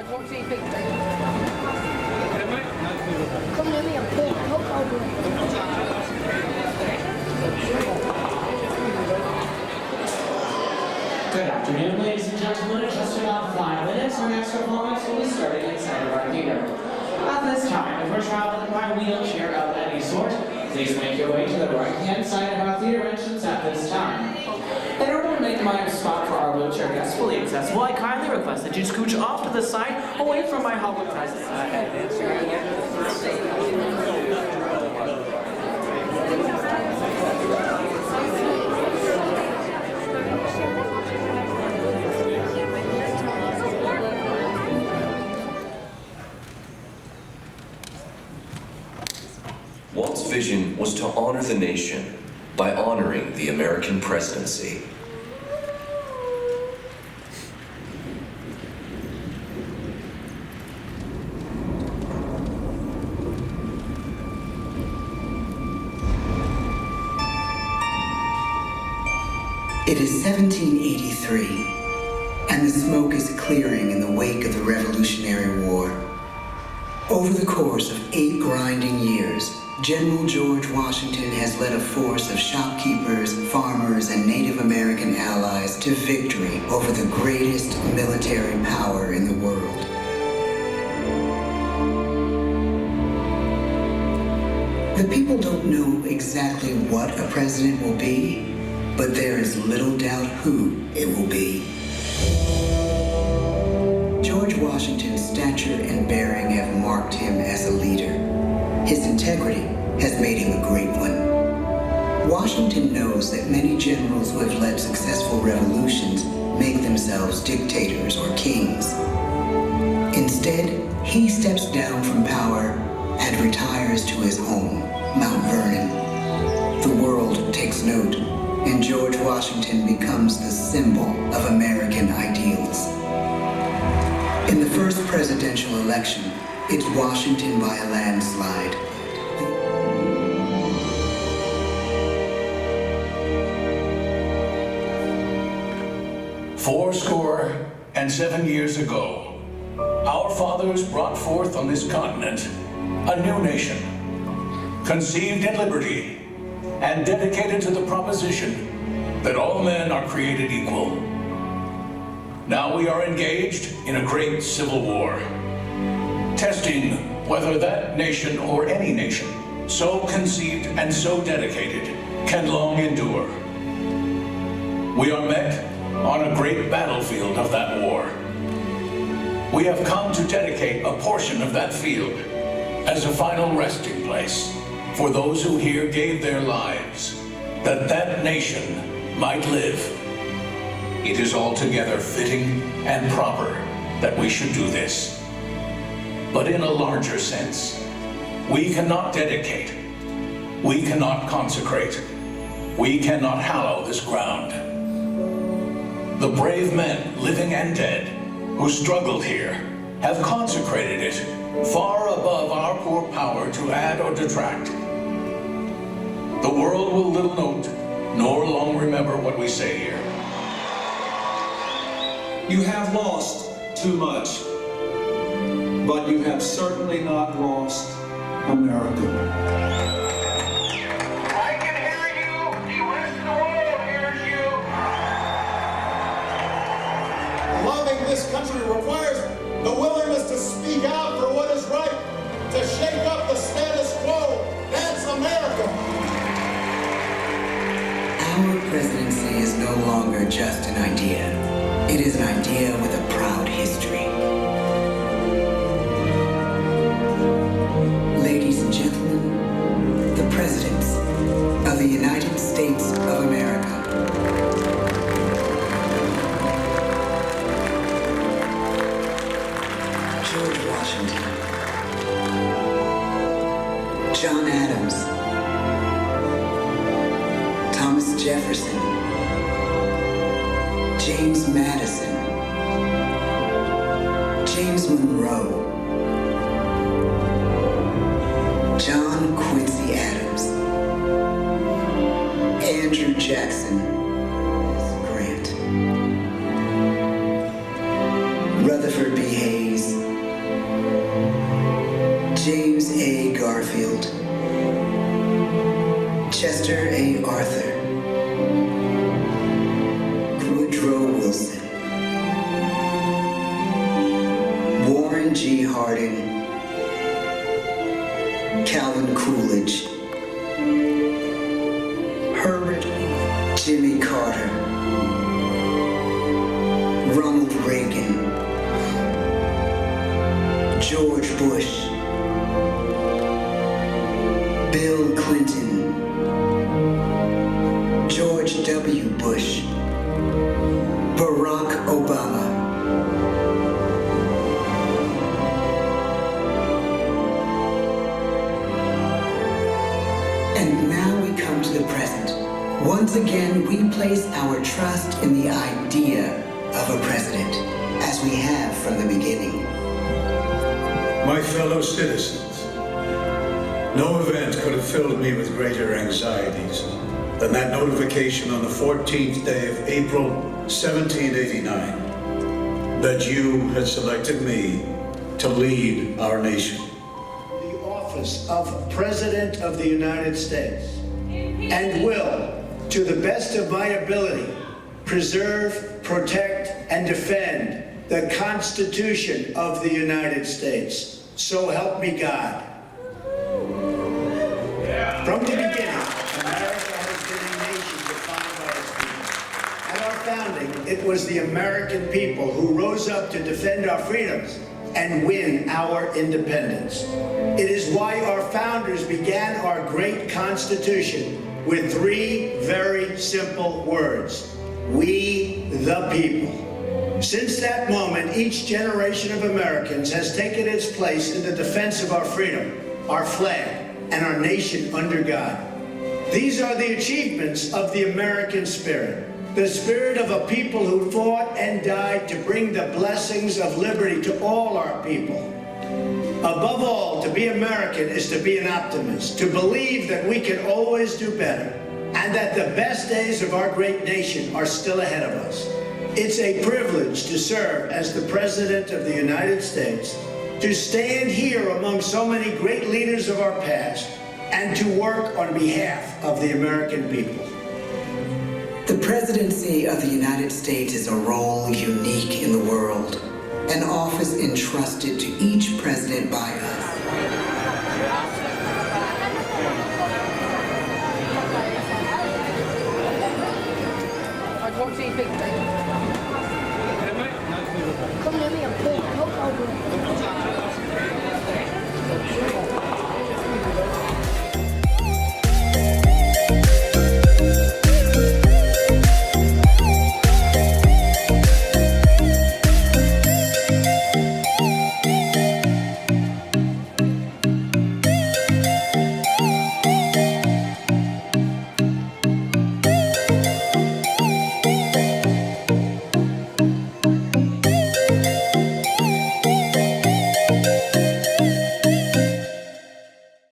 What do you think, Dave? Come near me and pull. No problem. Good afternoon, ladies and gentlemen. In just about 5 minutes, our next performance will be starting inside of our theater. At this time, if we're traveling by wheelchair of any sort, please make your way to the right-hand side of our theater entrance at this time. In order to make my spot for our wheelchair guests fully accessible, I kindly request that you scooch off to the side, away from my Hollywood presence. Walt's vision was to honor the nation by honoring the American presidency. It is 1783, and the smoke is clearing in the wake of the Revolutionary War. Over the course of 8 grinding years, General George Washington has led a force of shopkeepers, farmers, and Native American allies to victory over the greatest military power in the world. The people don't know exactly what a president will be, but there is little doubt who it will be. George Washington's stature and bearing have marked him as a leader. His integrity has made him a great one. Washington knows that many generals who have led successful revolutions make themselves dictators or kings. Instead, he steps down from power and retires to his home, Mount Vernon. The world takes note, and George Washington becomes the symbol of American ideals. In the first presidential election, it's Washington by a landslide. Fourscore and 7 years ago, our fathers brought forth on this continent a new nation, conceived in liberty and dedicated to the proposition that all men are created equal. Now we are engaged in a great civil war, testing whether that nation or any nation so conceived and so dedicated can long endure. We are met on a great battlefield of that war. We have come to dedicate a portion of that field as a final resting place for those who here gave their lives, that that nation might live. It is altogether fitting and proper that we should do this. But in a larger sense, we cannot dedicate, we cannot consecrate, we cannot hallow this ground. The brave men, living and dead, who struggled here, have consecrated it far above our poor power to add or detract. The world will little note, nor long remember what we say here. You have lost too much, but you have certainly not lost America. I can hear you. The rest of the world hears you. Loving this country requires the willingness to speak out for what is right, to shake up the status quo. That's America. Our presidency is no longer just an idea. It is an idea with a proud history. Ladies and gentlemen, the presidents of the United States of America. George Washington, John Adams, Thomas Jefferson, James Madison, James Monroe, John Quincy Adams, Andrew Jackson, Grant, Rutherford B. Hayes, James A. Garfield, Chester A. Arthur, Woodrow Wilson, Warren G. Harding, Calvin Coolidge, Herbert Jimmy Carter, Ronald Reagan, George Bush, Bill Clinton, George W. Bush, Barack Obama. And now we come to the present. Once again, we place our trust in the idea of a president, as we have from the beginning. My fellow citizens, no event could have filled me with greater anxieties than that notification on the 14th day of April 1789 that you had selected me to lead our nation. The office of President of the United States, and will, to the best of my ability, preserve, protect, and defend the Constitution of the United States. So help me God. From the beginning, America has been a nation defined by its people. At our founding, it was the American people who rose up to defend our freedoms and win our independence. It is why our founders began our great Constitution with three very simple words: we the people. Since that moment, each generation of Americans has taken its place in the defense of our freedom, our flag, and our nation under God. These are the achievements of the American spirit, the spirit of a people who fought and died to bring the blessings of liberty to all our people. Above all, to be American is to be an optimist, to believe that we can always do better, and that the best days of our great nation are still ahead of us. It's a privilege to serve as the President of the United States, to stand here among so many great leaders of our past, and to work on behalf of the American people. The presidency of the United States is a role unique in the world, an office entrusted to each president by us. Come near me, I'm cold.